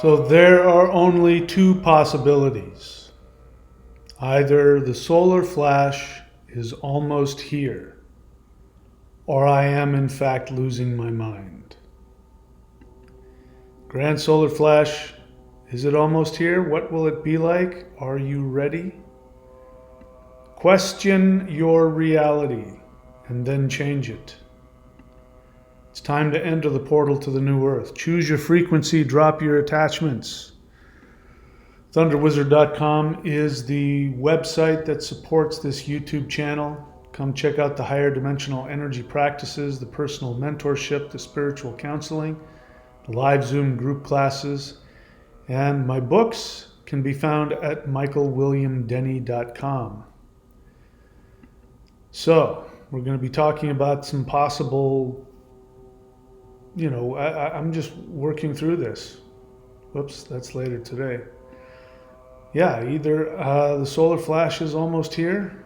So there are only two possibilities. Either the solar flash is almost here, or I am in fact losing my mind. Grand solar flash, is it almost here? What will it be like? Are you ready? Question your reality and then change it. It's time to enter the portal to the new earth. Choose your frequency, drop your attachments. ThunderWizard.com is the website that supports this YouTube channel. Come check out the higher dimensional energy practices, the personal mentorship, the spiritual counseling, the live Zoom group classes, and my books can be found at michaelwilliamdenny.com. So, we're going to be talking about some possible, I'm just working through this. Whoops, that's later today. Yeah, either the solar flash is almost here,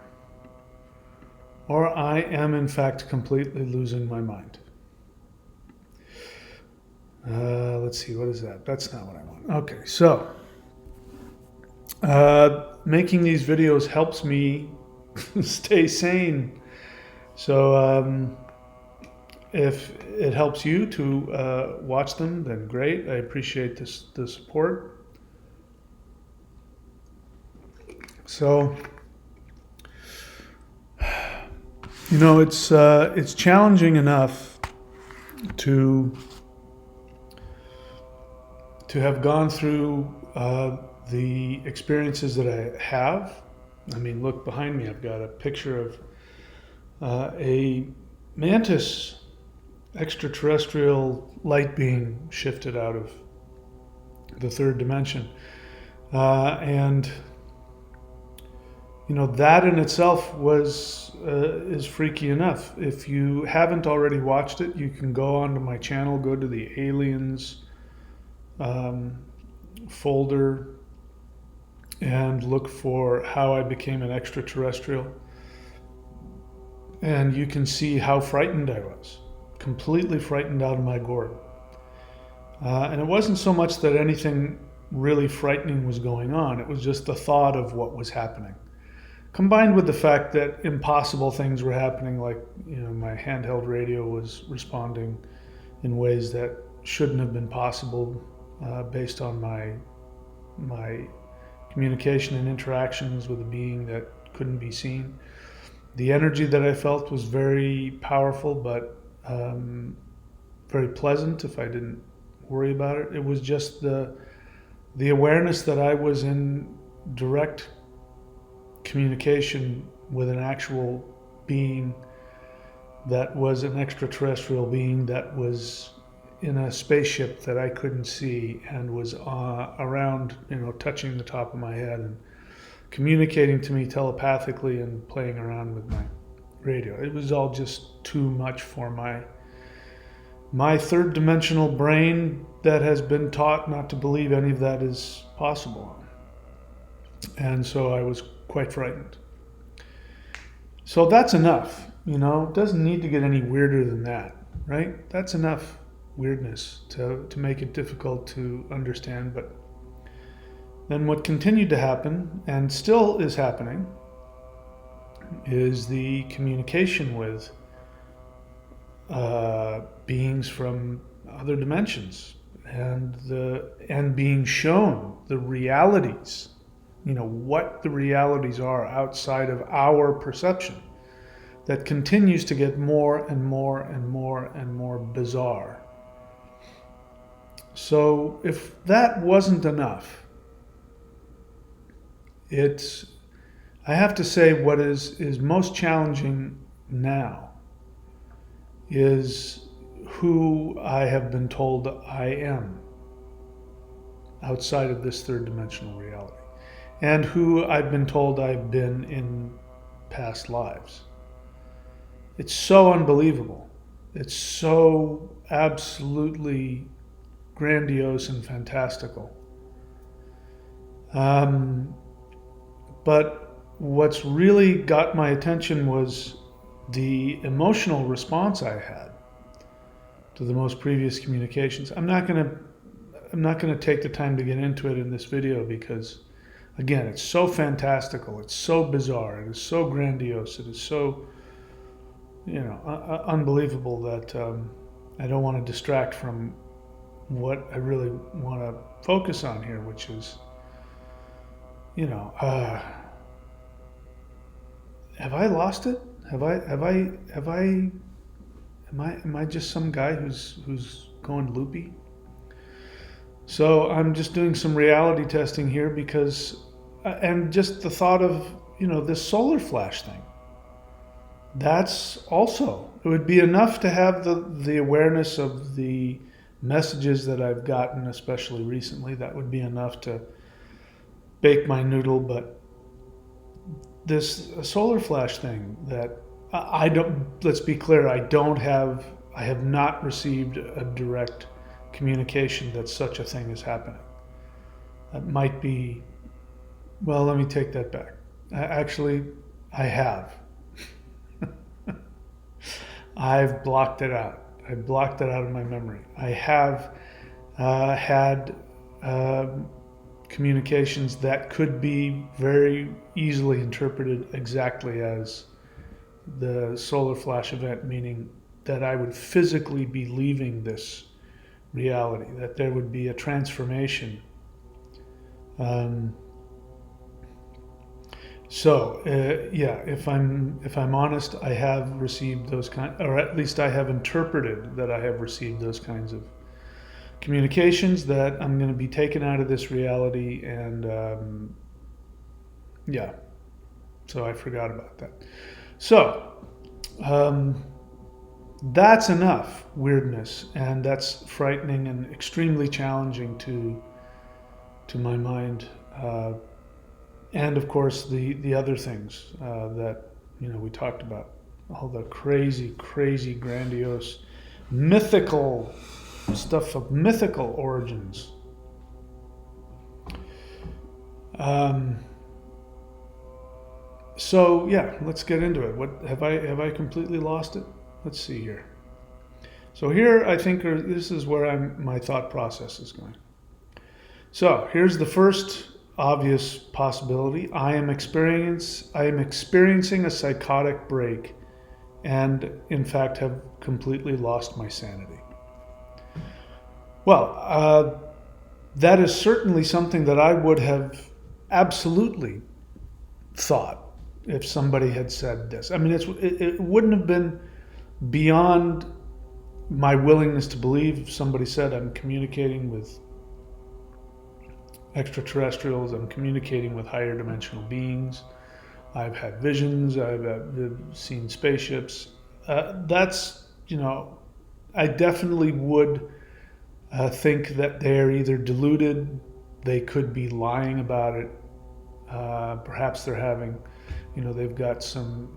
or I am in fact completely losing my mind. Let's see, what is that? That's not what I want. Okay, so making these videos helps me stay sane. So if it helps you to watch them, then great. I appreciate the support. So, it's challenging enough to have gone through the experiences that I have. I mean, look behind me. I've got a picture of a mantis extraterrestrial light being shifted out of the third dimension, and that in itself is freaky enough. If you haven't already watched it, you can go onto my channel, go to the aliens folder, and look for how I became an extraterrestrial. And you can see how frightened I was. Completely frightened out of my gourd. And it wasn't so much that anything really frightening was going on. It was just the thought of what was happening, combined with the fact that impossible things were happening, like my handheld radio was responding in ways that shouldn't have been possible based on my communication and interactions with a being that couldn't be seen. The energy that I felt was very powerful, but very pleasant if I didn't worry about it. It was just the awareness that I was in direct communication with an actual being that was an extraterrestrial being that was in a spaceship that I couldn't see and was around, touching the top of my head and communicating to me telepathically and playing around with my radio. It was all just too much for my third dimensional brain that has been taught not to believe any of that is possible. And so I was quite frightened. So that's enough, it doesn't need to get any weirder than that, right? That's enough weirdness to make it difficult to understand. But then what continued to happen, and still is happening, is the communication with beings from other dimensions, and being shown the realities, what the realities are outside of our perception, that continues to get more and more and more and more bizarre. So if that wasn't enough, I have to say what is most challenging now is who I have been told I am outside of this third dimensional reality, and who I've been told I've been in past lives. It's so unbelievable. It's so absolutely grandiose and fantastical. But what's really got my attention was the emotional response I had to the most previous communications. I'm not going to I'm not going to take the time to get into it in this video because, again, it's so fantastical, it's so bizarre, it is so grandiose, it is so, unbelievable that I don't want to distract from what I really want to focus on here, which is, have I lost it? Am I just some guy who's going loopy? So I'm just doing some reality testing here because, and just the thought of, this solar flash thing. That's also, it would be enough to have the awareness of the messages that I've gotten, especially recently. That would be enough to bake my noodle. But this solar flash thing that I don't, let's be clear, I have not received a direct communication that such a thing is happening. That might be, well, let me take that back. I have. I've blocked it out. I blocked it out of my memory. I have had communications that could be very easily interpreted exactly as the solar flash event, meaning that I would physically be leaving this reality, that there would be a transformation. If I'm honest, I have received those or at least I have interpreted that I have received those kinds of communications, that I'm going to be taken out of this reality, and so I forgot about that. So that's enough weirdness, and that's frightening and extremely challenging to my mind. And of course, the other things that we talked about, all the crazy, grandiose, mythical stuff of mythical origins. So yeah, let's get into it. What have I completely lost it? Let's see here. So here, I think this is where my thought process is going. So here's the first obvious possibility. I am experiencing a psychotic break, and in fact have completely lost my sanity. Well, that is certainly something that I would have absolutely thought if somebody had said this. I mean, it wouldn't have been beyond my willingness to believe if somebody said, I'm communicating with extraterrestrials, I'm communicating with higher dimensional beings, I've had visions, I've seen spaceships. That's, I definitely would think that they're either deluded, they could be lying about it, perhaps they're having, they've got some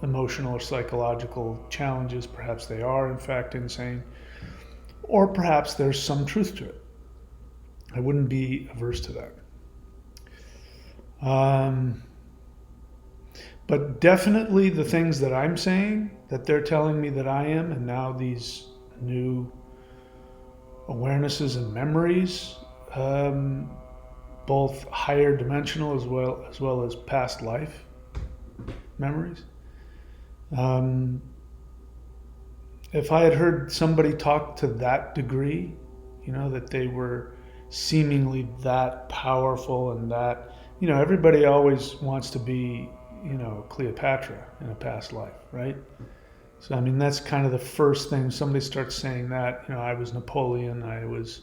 emotional or psychological challenges, perhaps they are in fact insane, or perhaps there's some truth to it. I wouldn't be averse to that. But definitely the things that I'm saying, that they're telling me that I am, and now these new awarenesses and memories, both higher dimensional as well as past life memories. If I had heard somebody talk to that degree, that they were seemingly that powerful, and that, everybody always wants to be, Cleopatra in a past life, right? So, I mean, that's kind of the first thing. Somebody starts saying that, I was Napoleon, I was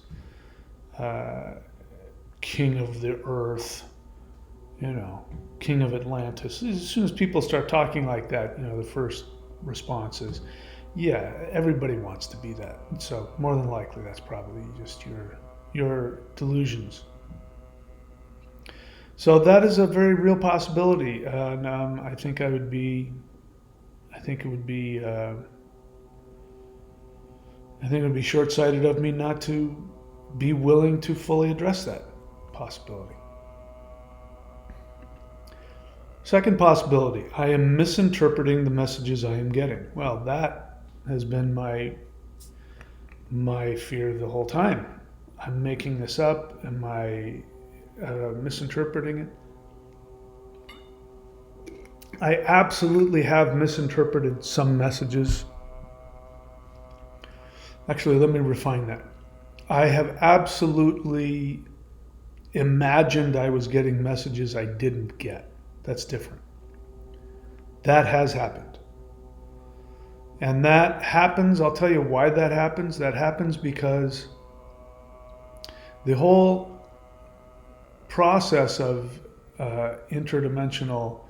king of the earth, king of Atlantis. As soon as people start talking like that, the first response is, yeah, everybody wants to be that. So more than likely, that's probably just your delusions. So that is a very real possibility, and I think it would be short-sighted of me not to be willing to fully address that possibility. Second possibility, I am misinterpreting the messages I am getting. Well, that has been my fear the whole time. I'm making this up? Am I misinterpreting it? I absolutely have misinterpreted some messages. Actually, let me refine that. I have absolutely imagined I was getting messages I didn't get. That's different. That has happened. And that happens, I'll tell you why that happens. That happens because the whole process of interdimensional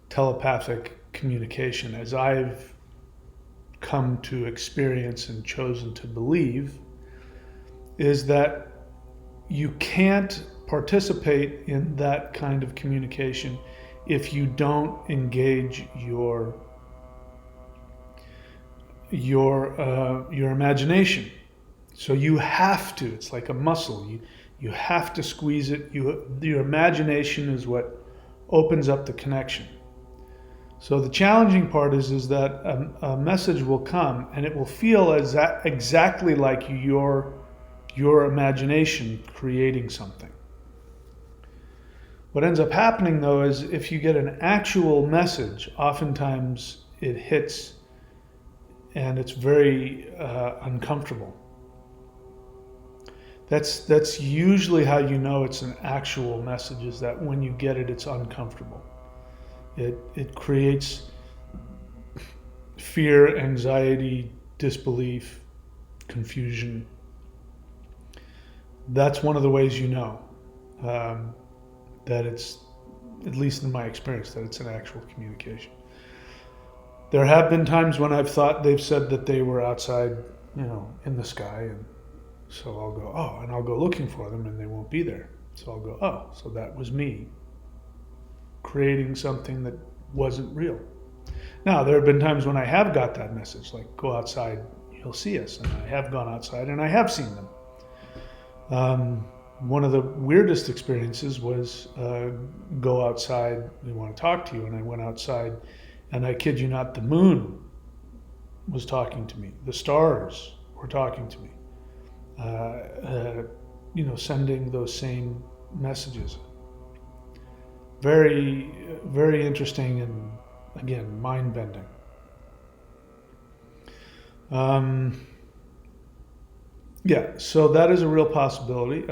telepathic communication, as I've come to experience and chosen to believe, is that you can't participate in that kind of communication if you don't engage your imagination. So you have to. It's like a muscle. You have to squeeze it. Your imagination is what opens up the connection. So the challenging part is that a message will come and it will feel exactly like your imagination creating something. What ends up happening though is if you get an actual message, oftentimes it hits and it's very uncomfortable. That's usually how you know it's an actual message, is that when you get it, it's uncomfortable. It creates fear, anxiety, disbelief, confusion. That's one of the ways you know that it's, at least in my experience, that it's an actual communication. There have been times when I've thought they've said that they were outside, in the sky, and so I'll go, oh, and I'll go looking for them and they won't be there. So I'll go, oh, so that was me creating something that wasn't real. Now, there have been times when I have got that message, like go outside, you'll see us. And I have gone outside and I have seen them. One of the weirdest experiences was go outside, we want to talk to you. And I went outside and I kid you not, the moon was talking to me. The stars were talking to me. Sending those same messages. Very, very interesting and, again, mind-bending. So that is a real possibility.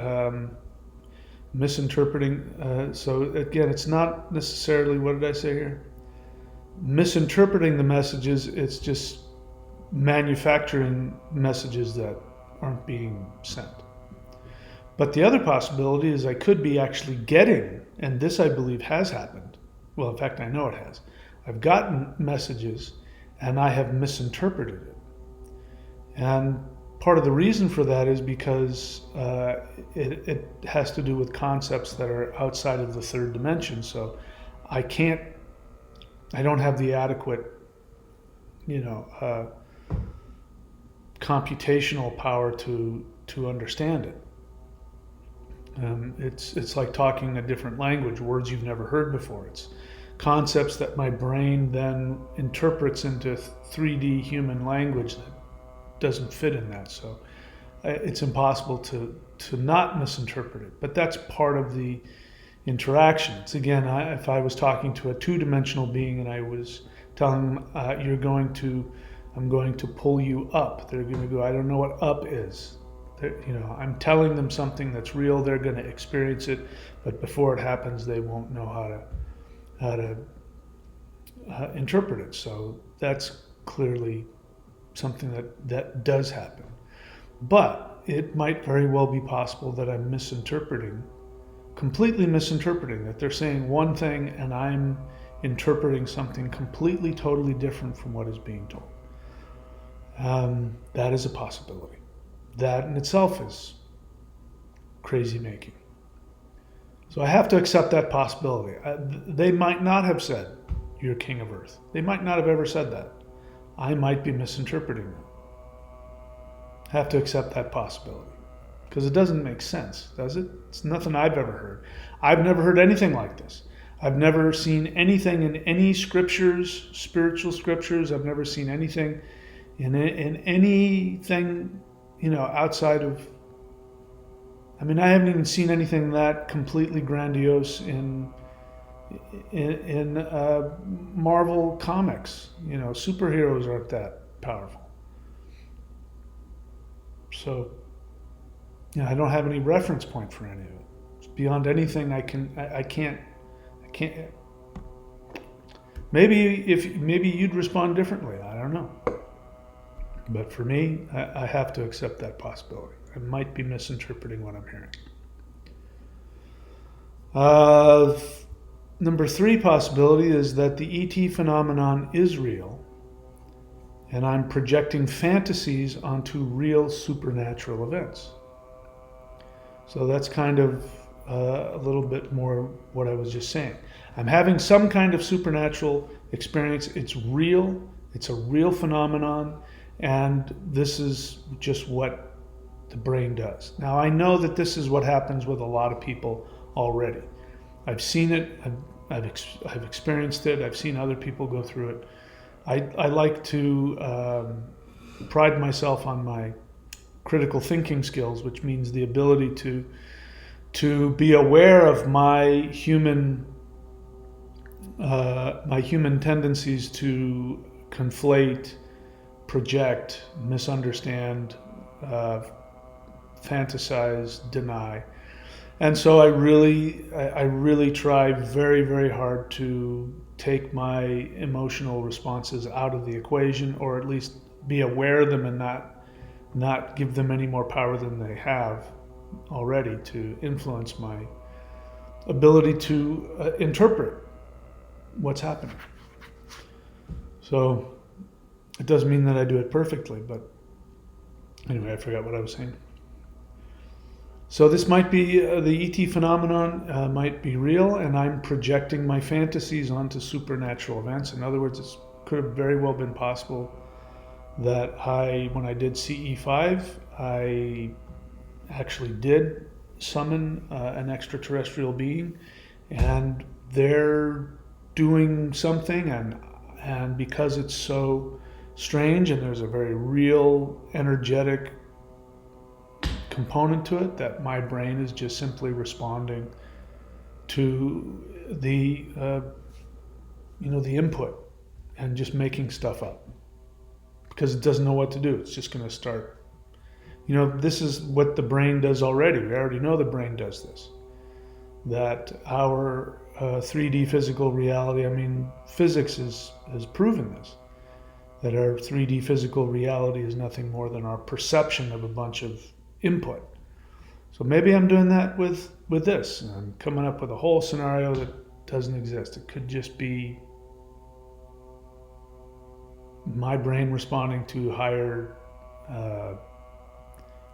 Misinterpreting. So again, it's not necessarily, what did I say here? Misinterpreting the messages, it's just manufacturing messages that aren't being sent. But the other possibility is I could be actually getting, and this I believe has happened. Well, in fact, I know it has. I've gotten messages and I have misinterpreted it. And part of the reason for that is because it has to do with concepts that are outside of the third dimension. So I don't have the adequate, computational power to understand it. It's like talking a different language, words you've never heard before. It's concepts that my brain then interprets into 3D human language that doesn't fit in that. So it's impossible to not misinterpret it. But that's part of the interaction. It's again, if I was talking to a two-dimensional being and I was telling them, I'm going to pull you up. They're going to go, I don't know what up is. I'm telling them something that's real. They're going to experience it, but before it happens, they won't know how to interpret it. So that's clearly something that does happen. But it might very well be possible that I'm completely misinterpreting, that they're saying one thing and I'm interpreting something completely, totally different from what is being told. That is a possibility. That in itself is crazy making. So I have to accept that possibility. They might not have said, you're king of earth. They might not have ever said that. I might be misinterpreting them. I have to accept that possibility. Because it doesn't make sense, does it? It's nothing I've ever heard. I've never heard anything like this. I've never seen anything in any scriptures, spiritual scriptures. I've never seen anything in anything, outside of I mean, I haven't even seen anything that completely grandiose in Marvel comics. You know, superheroes aren't that powerful. So, I don't have any reference point for any of it. It's beyond anything I can't. Maybe you'd respond differently. I don't know. But for me, I have to accept that possibility. I might be misinterpreting what I'm hearing. Uh, Number 3 possibility is that the ET phenomenon is real, and I'm projecting fantasies onto real supernatural events. So that's kind of a little bit more what I was just saying. I'm having some kind of supernatural experience. It's real. It's a real phenomenon, and this is just what the brain does. Now, I know that this is what happens with a lot of people already. I've seen it. I've experienced it. I've seen other people go through it. I like to pride myself on my critical thinking skills, which means the ability to be aware of my human tendencies to conflate, project, misunderstand, fantasize, deny. And so I really try very, very hard to take my emotional responses out of the equation, or at least be aware of them and not give them any more power than they have already to influence my ability to interpret what's happening. So it doesn't mean that I do it perfectly, but anyway, I forgot what I was saying. So this might be the ET phenomenon might be real, and I'm projecting my fantasies onto supernatural events. In other words, it could have very well been possible that when I did CE5, I actually did summon an extraterrestrial being, and they're doing something, and because it's so strange and there's a very real energetic component to it, that my brain is just simply responding to the the input and just making stuff up because it doesn't know what to do. It's just going to start. This is what the brain does already. We already know the brain does this. That our 3D physical reality, physics has proven this, that our 3D physical reality is nothing more than our perception of a bunch of input. So maybe I'm doing that with this. I'm coming up with a whole scenario that doesn't exist. It could just be my brain responding to higher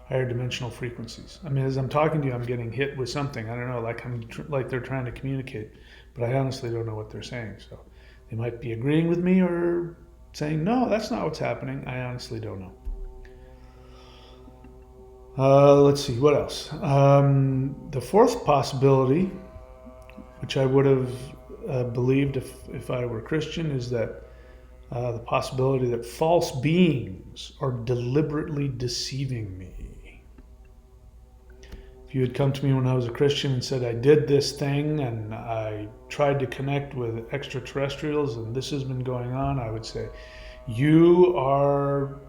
dimensional frequencies. As I'm talking to you, I'm getting hit with something. I don't know, like they're trying to communicate, but I honestly don't know what they're saying. So they might be agreeing with me or saying, no, that's not what's happening. I honestly don't know. Let's see, what else? The 4th possibility, which I would have believed if I were Christian, is that the possibility that false beings are deliberately deceiving me. If you had come to me when I was a Christian and said I did this thing and I tried to connect with extraterrestrials and this has been going on, I would say, you are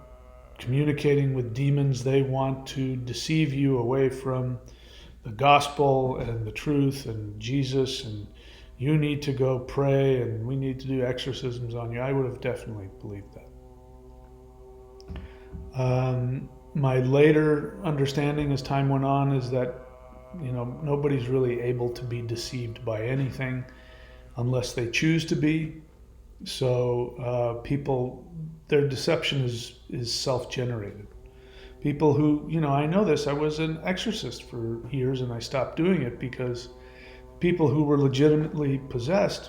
communicating with demons. They want to deceive you away from the gospel and the truth and Jesus, and you need to go pray and we need to do exorcisms on you. I would have definitely believed that. My later understanding as time went on is that nobody's really able to be deceived by anything unless they choose to be. So people, their deception is self-generated. People who, I know this, I was an exorcist for years and I stopped doing it because people who were legitimately possessed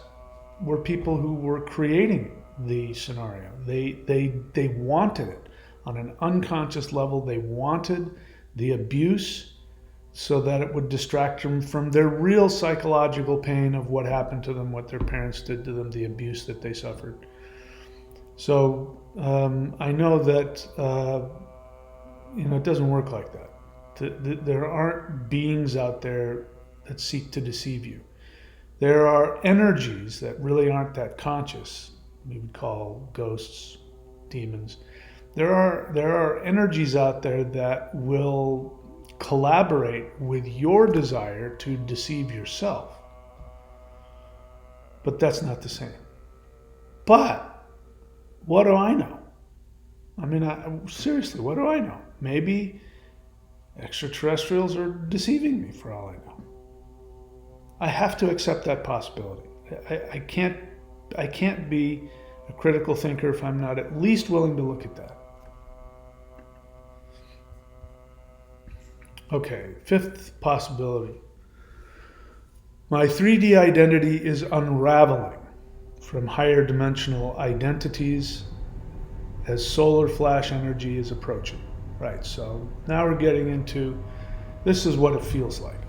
were people who were creating the scenario. They wanted it on an unconscious level. They wanted the abuse so that it would distract them from their real psychological pain of what happened to them, what their parents did to them, the abuse that they suffered. So I know that it doesn't work like that. There aren't beings out there that seek to deceive you. There are energies that really aren't that conscious. We would call ghosts, demons. There are energies out there that will collaborate with your desire to deceive yourself. But that's not the same. But what do I know? I mean, seriously, what do I know? Maybe extraterrestrials are deceiving me for all I know. I have to accept that possibility. I can't be a critical thinker if I'm not at least willing to look at that. Okay, fifth possibility. My 3D identity is unraveling from higher dimensional identities as solar flash energy is approaching. Right, so now we're getting into, this is what it feels like.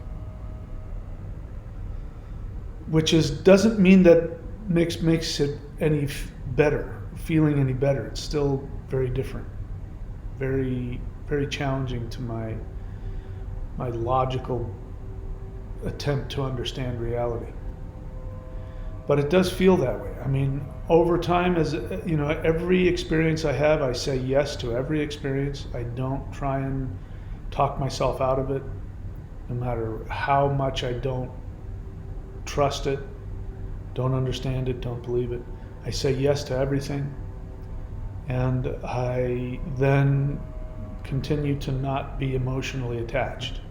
Which doesn't mean that makes it any better, feeling any better. It's still very different, very, very challenging to my logical attempt to understand reality. But it does feel that way. I mean, over time, as you know, every experience I have, I say yes to every experience. I don't try and talk myself out of it, no matter how much I don't trust it, don't understand it, don't believe it. I say yes to everything, and I then continue to not be emotionally attached,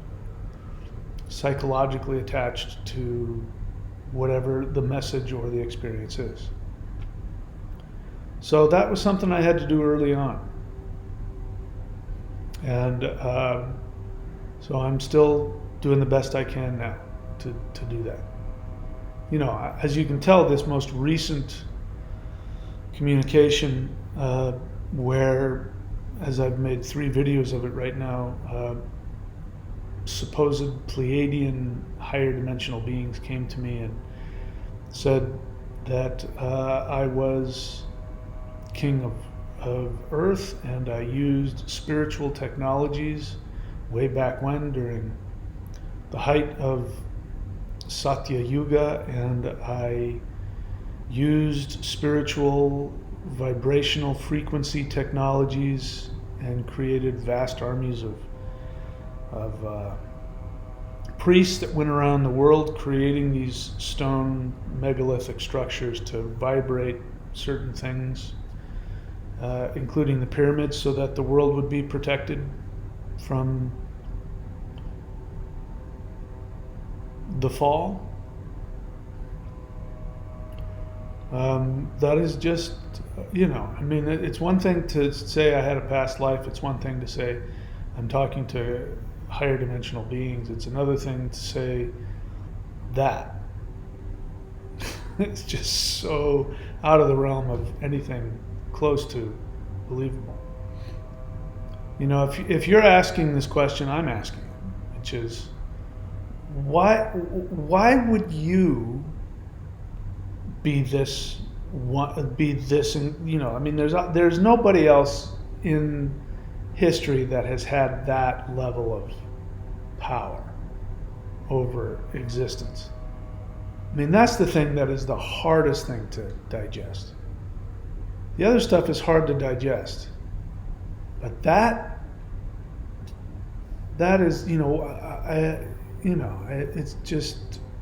psychologically attached to whatever the message or the experience is. So that was something I had to do early on. And so I'm still doing the best I can now to do that. You know, as you can tell, this most recent communication where, as I've made 3 videos of it right now, supposed Pleiadian higher dimensional beings came to me and said that I was king of Earth, and I used spiritual technologies way back when, during the height of Satya Yuga, and I used spiritual vibrational frequency technologies and created vast armies of priests that went around the world creating these stone megalithic structures to vibrate certain things, including the pyramids, so that the world would be protected from the fall. That is just, you know, I mean, it's one thing to say I had a past life. It's one thing to say I'm talking to higher dimensional beings. It's another thing to say that. It's just so out of the realm of anything close to believable. You know, if you're asking this question, I'm asking it, which is, why would you be this, and, you know, I mean, there's nobody else in history that has had that level of power over existence. I mean, that's the thing that is the hardest thing to digest. The other stuff is hard to digest, but that is, you know,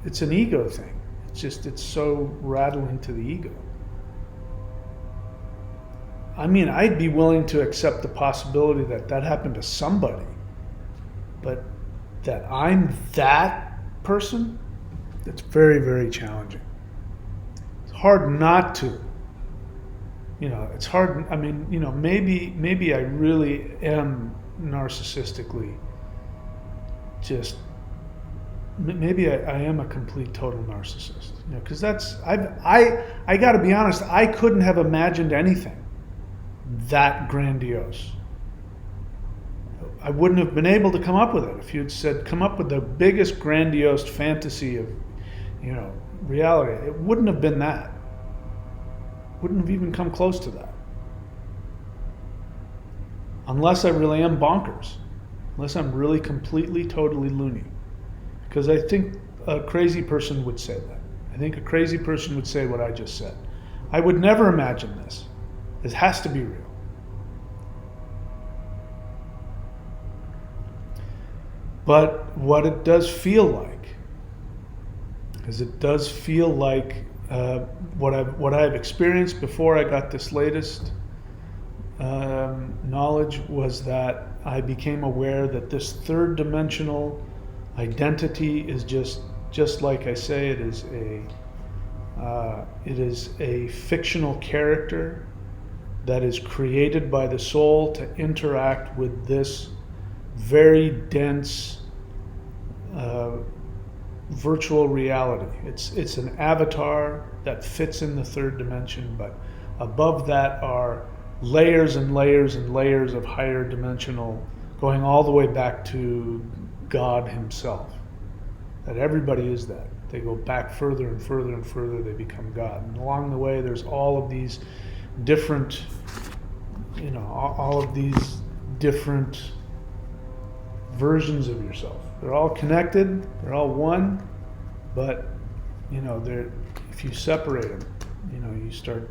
it's an ego thing. It's so rattling to the ego. I mean, I'd be willing to accept the possibility that happened to somebody, but that I'm that person, it's very, very challenging. It's hard not to. You know, it's hard. I mean, you know, maybe I really am narcissistically just, maybe I am a complete total narcissist. You know, because I got to be honest, I couldn't have imagined anything that grandiose. I wouldn't have been able to come up with it if you'd said, come up with the biggest grandiose fantasy of, you know, reality. It wouldn't have been that. Wouldn't have even come close to that. Unless I really am bonkers. unless I'm really completely, totally loony. Because I think a crazy person would say that. I think a crazy person would say what I just said. I would never imagine this. This has to be real. But what it does feel like is it does feel like what I've experienced before I got this latest knowledge was that I became aware that this third dimensional identity is just like I say, it is a fictional character that is created by the soul to interact with this very dense virtual reality. It's an avatar that fits in the third dimension, but above that are layers and layers and layers of higher dimensional, going all the way back to God himself. That everybody is that. They go back further and further and further, they become God. And along the way, there's all of these different, all of these different versions of yourself. They're all connected, they're all one, but, if you separate them, you start.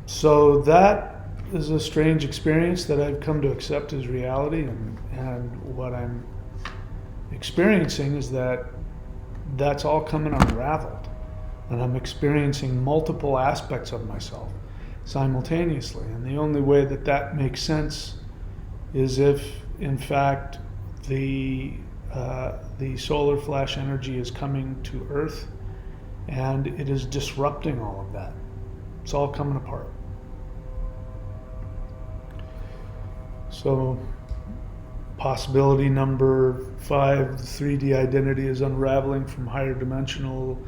So that is a strange experience that I've come to accept as reality, and what I'm experiencing is that that's all coming unraveled, and I'm experiencing multiple aspects of myself simultaneously. And the only way that makes sense is if, in fact, the solar flash energy is coming to Earth, and it is disrupting all of that. It's all coming apart. So, possibility number 5, the 3D identity is unraveling from higher dimensional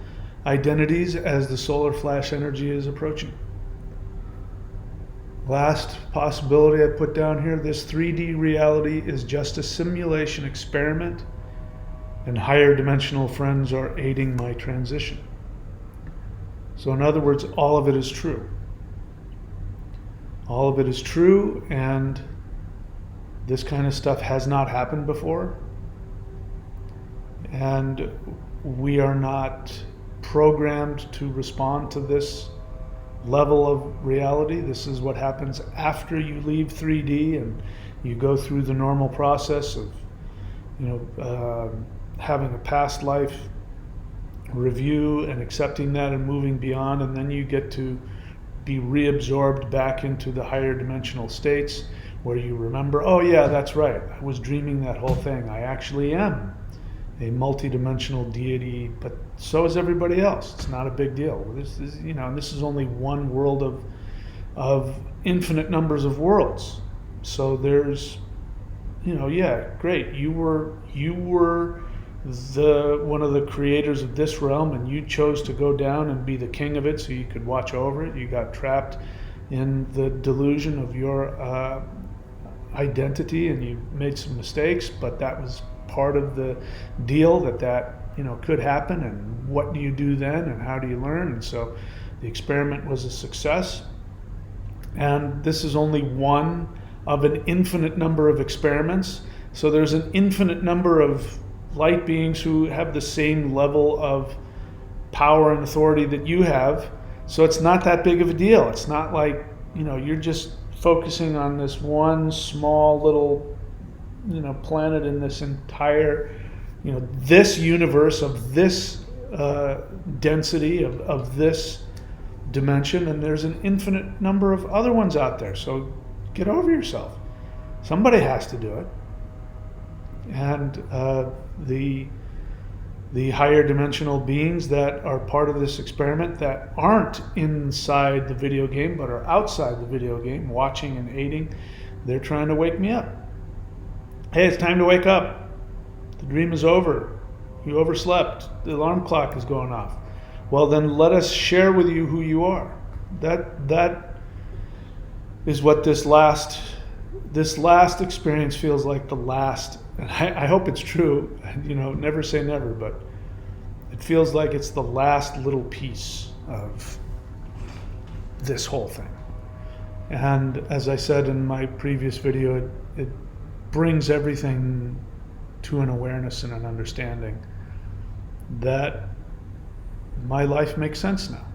identities as the solar flash energy is approaching. Last possibility I put down here, this 3D reality is just a simulation experiment, and higher dimensional friends are aiding my transition. So in other words, all of it is true. All of it is true, and this kind of stuff has not happened before. And we are not programmed to respond to this level of reality. This is what happens after you leave 3D and you go through the normal process of, having a past life review and accepting that and moving beyond, and then you get to be reabsorbed back into the higher dimensional states where you remember, oh yeah, that's right, I was dreaming that whole thing. I actually am a multidimensional deity, but so is everybody else. It's not a big deal. This is, this is only one world of infinite numbers of worlds. So there's, yeah, great. You were one of the creators of this realm, and you chose to go down and be the king of it so you could watch over it. You got trapped in the delusion of your identity, and you made some mistakes, but that was part of the deal that could happen. And what do you do then, and how do you learn? And so the experiment was a success, and this is only one of an infinite number of experiments. So there's an infinite number of light beings who have the same level of power and authority that you have. So it's not that big of a deal. It's not like, you're just focusing on this one small little, planet in this entire, this universe of this density of this dimension, and there's an infinite number of other ones out there. So get over yourself. Somebody has to do it. And the higher dimensional beings that are part of this experiment that aren't inside the video game but are outside the video game, watching and aiding, they're trying to wake me up. Hey, it's time to wake up. The dream is over. You overslept. The alarm clock is going off. Well, then let us share with you who you are. That is what this last experience feels like. The last, and I hope it's true. Never say never, but it feels like it's the last little piece of this whole thing. And as I said in my previous video, it brings everything to an awareness and an understanding that my life makes sense now.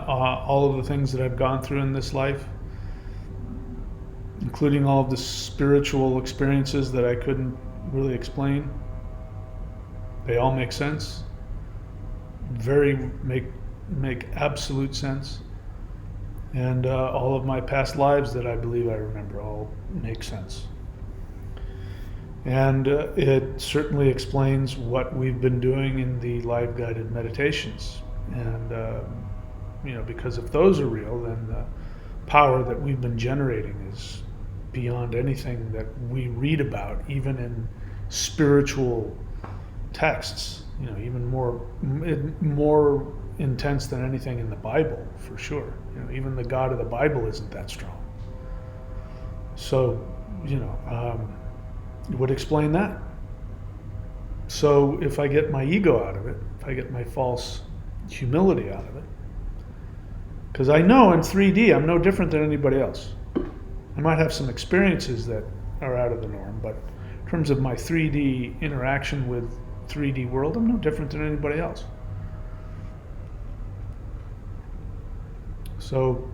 All of the things that I've gone through in this life, including all of the spiritual experiences that I couldn't really explain, they all make sense. Make absolute sense. And all of my past lives that I believe I remember all make sense. And it certainly explains what we've been doing in the live guided meditations. And because if those are real, then the power that we've been generating is beyond anything that we read about, even in spiritual texts. Even more intense than anything in the Bible, for sure. Even the God of the Bible isn't that strong. So, it would explain that. So if I get my ego out of it, if I get my false humility out of it, because I know in 3D I'm no different than anybody else. I might have some experiences that are out of the norm, but in terms of my 3D interaction with 3D world, I'm no different than anybody else. So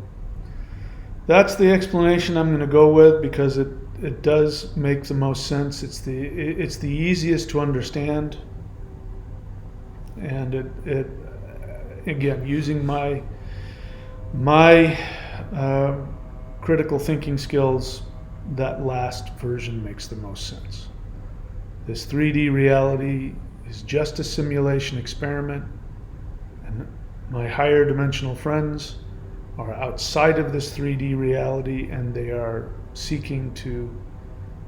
that's the explanation I'm going to go with, because it does make the most sense. It's the easiest to understand, and it again, using my critical thinking skills, that last version makes the most sense. This 3D reality is just a simulation experiment, and my higher dimensional friends are outside of this 3D reality, and they are seeking to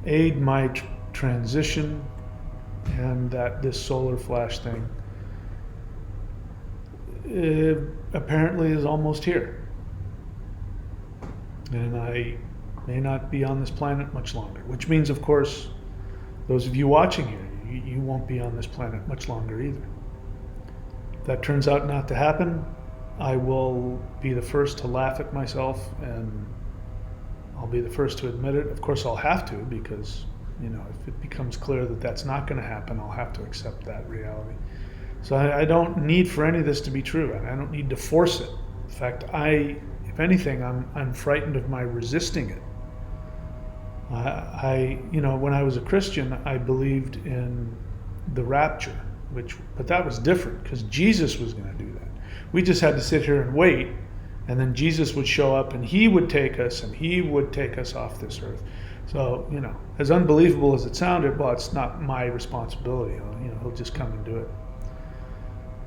aid my transition, and that this solar flash thing apparently is almost here. And I may not be on this planet much longer, which means, of course, those of you watching here, you won't be on this planet much longer either. If that turns out not to happen, I will be the first to laugh at myself, and I'll be the first to admit it. Of course, I'll have to, because if it becomes clear that that's not going to happen, I'll have to accept that reality. So I don't need for any of this to be true, and I don't need to force it. In fact, if anything, I'm frightened of my resisting it. When I was a Christian, I believed in the rapture, but that was different, because Jesus was going to do that. We just had to sit here and wait, and then Jesus would show up, and he would take us, and he would take us off this earth. So, as unbelievable as it sounded, well, it's not my responsibility. He'll just come and do it.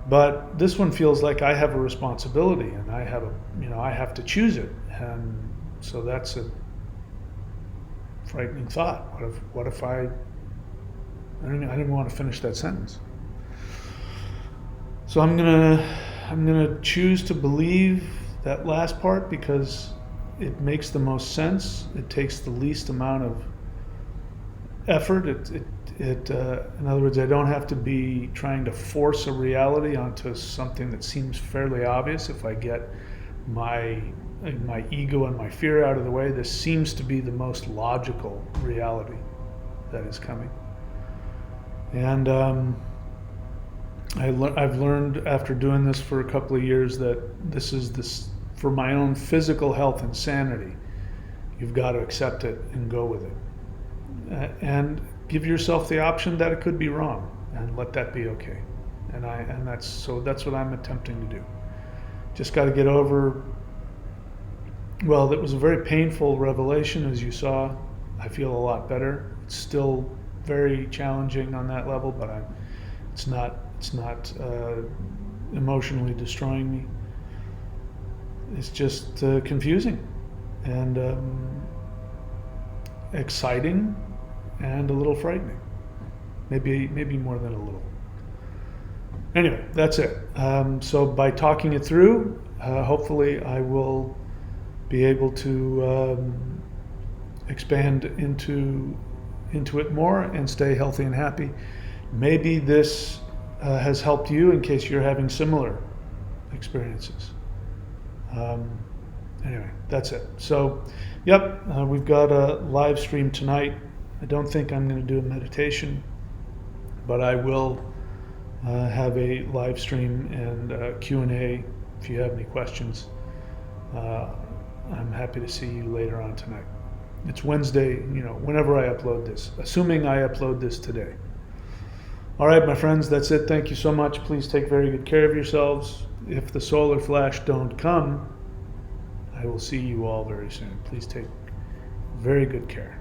But this one feels like I have a responsibility, and I have to choose it. And so that's a frightening thought. What if I didn't even want to finish that sentence. So I'm gonna choose to believe that last part, because it makes the most sense. It takes the least amount of effort. In other words, I don't have to be trying to force a reality onto something that seems fairly obvious. If I get my ego and my fear out of the way, this seems to be the most logical reality that is coming. And I've learned after doing this for a couple of years that this for my own physical health and sanity. You've got to accept it and go with it, and give yourself the option that it could be wrong, and let that be okay. And that's what I'm attempting to do. Just got to get over. Well, that was a very painful revelation, as you saw. I feel a lot better. It's still very challenging on that level, but it's not emotionally destroying me. It's just confusing and exciting and a little frightening. Maybe more than a little. Anyway, that's it. So by talking it through, hopefully I will be able to expand into it more and stay healthy and happy. Maybe this has helped you in case you're having similar experiences. anyway, that's it. So, yep, we've got a live stream tonight. I don't think I'm going to do a meditation, but I will have a live stream and Q&A if you have any questions. I'm happy to see you later on tonight. It's Wednesday, whenever I upload this, assuming I upload this today. All right, my friends, that's it. Thank you so much. Please take very good care of yourselves. If the solar flash don't come, I will see you all very soon. Please take very good care.